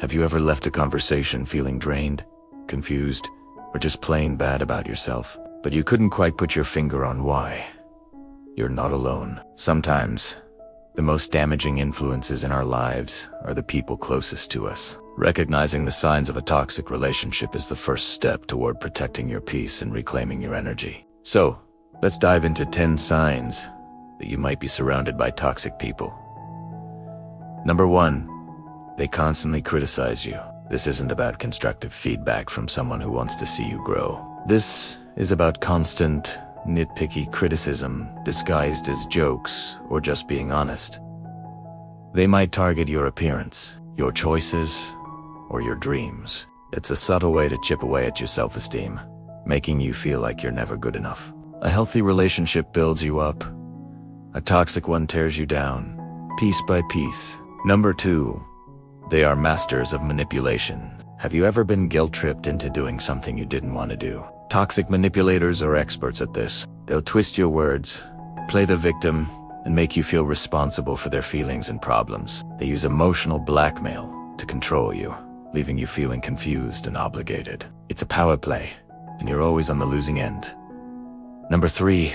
Have you ever left a conversation feeling drained, confused, or just plain bad about yourself? But you couldn't quite put your finger on why. You're not alone. Sometimes, the most damaging influences in our lives are the people closest to us. Recognizing the signs of a toxic relationship is the first step toward protecting your peace and reclaiming your energy. So, let's dive into 10 signs that you might be surrounded by toxic people. Number 1, they constantly criticize you. This isn't about constructive feedback from someone who wants to see you grow. This is about constant, nitpicky criticism disguised as jokes or just being honest. They might target your appearance, your choices, or your dreams. It's a subtle way to chip away at your self-esteem, making you feel like you're never good enough. A healthy relationship builds you up. A toxic one tears you down, piece by piece. Number 2, they are masters of manipulation. Have you ever been guilt-tripped into doing something you didn't want to do? Toxic manipulators are experts at this. They'll twist your words, play the victim, and make you feel responsible for their feelings and problems. They use emotional blackmail to control you, leaving you feeling confused and obligated. It's a power play, and you're always on the losing end. Number 3,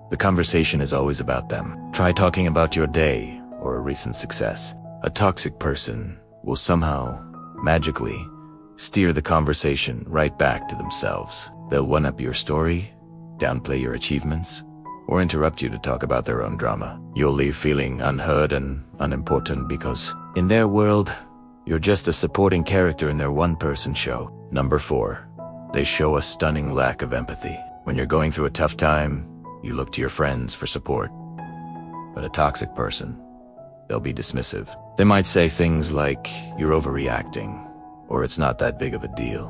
the conversation is always about them. Try talking about your day or a recent success. A toxic person will somehow, magically, steer the conversation right back to themselves. They'll one-up your story, downplay your achievements, or interrupt you to talk about their own drama. You'll leave feeling unheard and unimportant because, in their world, you're just a supporting character in their one-person show. Number 4, they show a stunning lack of empathy. When you're going through a tough time, you look to your friends for support. But a toxic person, they'll be dismissive. They might say things like, "You're overreacting," or "It's not that big of a deal."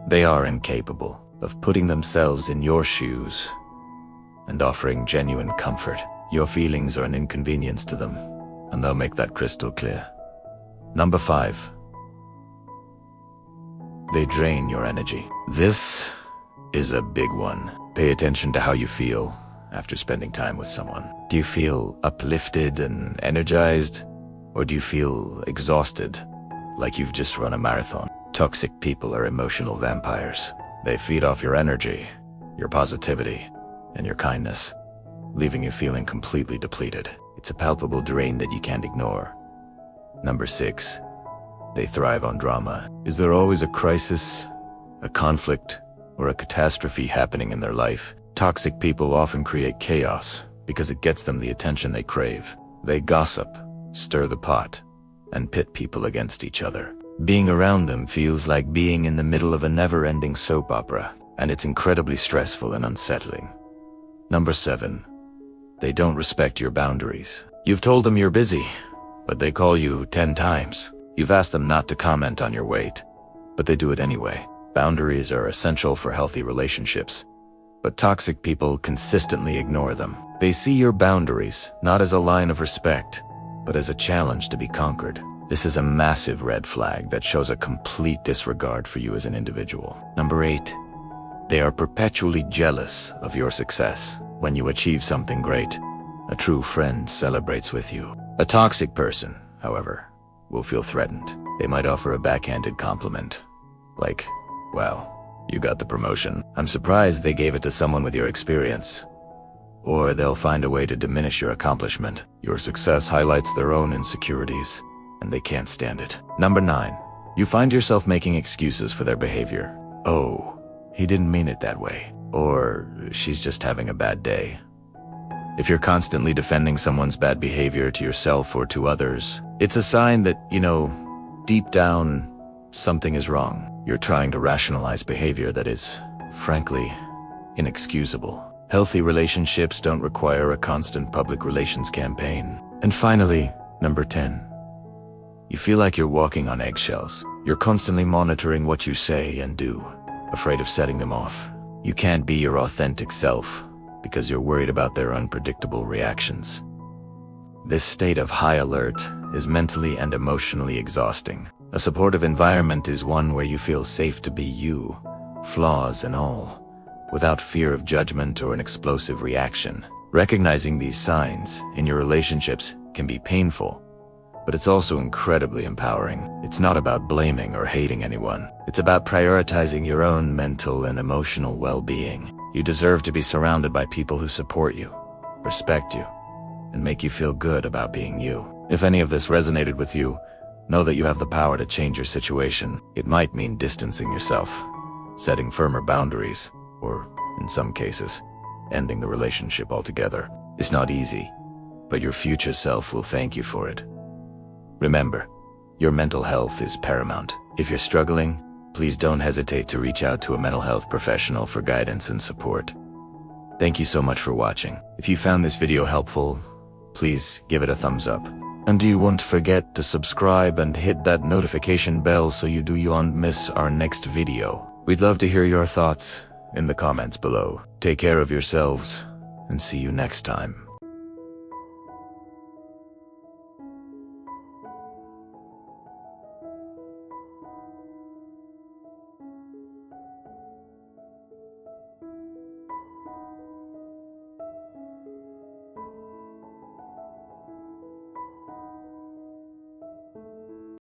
They are incapable of putting themselves in your shoes and offering genuine comfort. Your feelings are an inconvenience to them, and they'll make that crystal clear. Number 5, they drain your energy. This is a big one. Pay attention to how you feel after spending time with someone. Do you feel uplifted and energized? Or do you feel exhausted, like you've just run a marathon? Toxic people are emotional vampires. They feed off your energy, your positivity, and your kindness, leaving you feeling completely depleted. It's a palpable drain that you can't ignore. Number 6, they thrive on drama. Is there always a crisis, a conflict, or a catastrophe happening in their life? Toxic people often create chaos because it gets them the attention they crave. They gossip, stir the pot, and pit people against each other. Being around them feels like being in the middle of a never-ending soap opera, and it's incredibly stressful and unsettling. Number 7, they don't respect your boundaries. You've told them you're busy, but they call you 10 times. You've asked them not to comment on your weight, but they do it anyway. Boundaries are essential for healthy relationships, but toxic people consistently ignore them. They see your boundaries not as a line of respect, but as a challenge to be conquered. This is a massive red flag that shows a complete disregard for you as an individual. Number 8, they are perpetually jealous of your success. When you achieve something great, a true friend celebrates with you. A toxic person, however, will feel threatened. They might offer a backhanded compliment, like, "Wow, you got the promotion. I'm surprised they gave it to someone with your experience." Or they'll find a way to diminish your accomplishment. Your success highlights their own insecurities, and they can't stand it. Number 9, you find yourself making excuses for their behavior. "Oh, he didn't mean it that way," or "She's just having a bad day." If you're constantly defending someone's bad behavior to yourself or to others, it's a sign that, deep down, something is wrong. You're trying to rationalize behavior that is, frankly, inexcusable. Healthy relationships don't require a constant public relations campaign. And finally, number 10, you feel like you're walking on eggshells. You're constantly monitoring what you say and do, afraid of setting them off. You can't be your authentic self because you're worried about their unpredictable reactions. This state of high alert is mentally and emotionally exhausting. A supportive environment is one where you feel safe to be you, flaws and all, without fear of judgment or an explosive reaction. Recognizing these signs in your relationships can be painful, but it's also incredibly empowering. It's not about blaming or hating anyone. It's about prioritizing your own mental and emotional well-being. You deserve to be surrounded by people who support you, respect you, and make you feel good about being you. If any of this resonated with you, know that you have the power to change your situation. It might mean distancing yourself, setting firmer boundaries, or, in some cases, ending the relationship altogether. It's not easy, but your future self will thank you for it. Remember, your mental health is paramount. If you're struggling, please don't hesitate to reach out to a mental health professional for guidance and support. Thank you so much for watching. If you found this video helpful, please give it a thumbs up. And you won't forget to subscribe and hit that notification bell so you don't miss our next video. We'd love to hear your thoughts in the comments below. Take care of yourselves, and see you next time.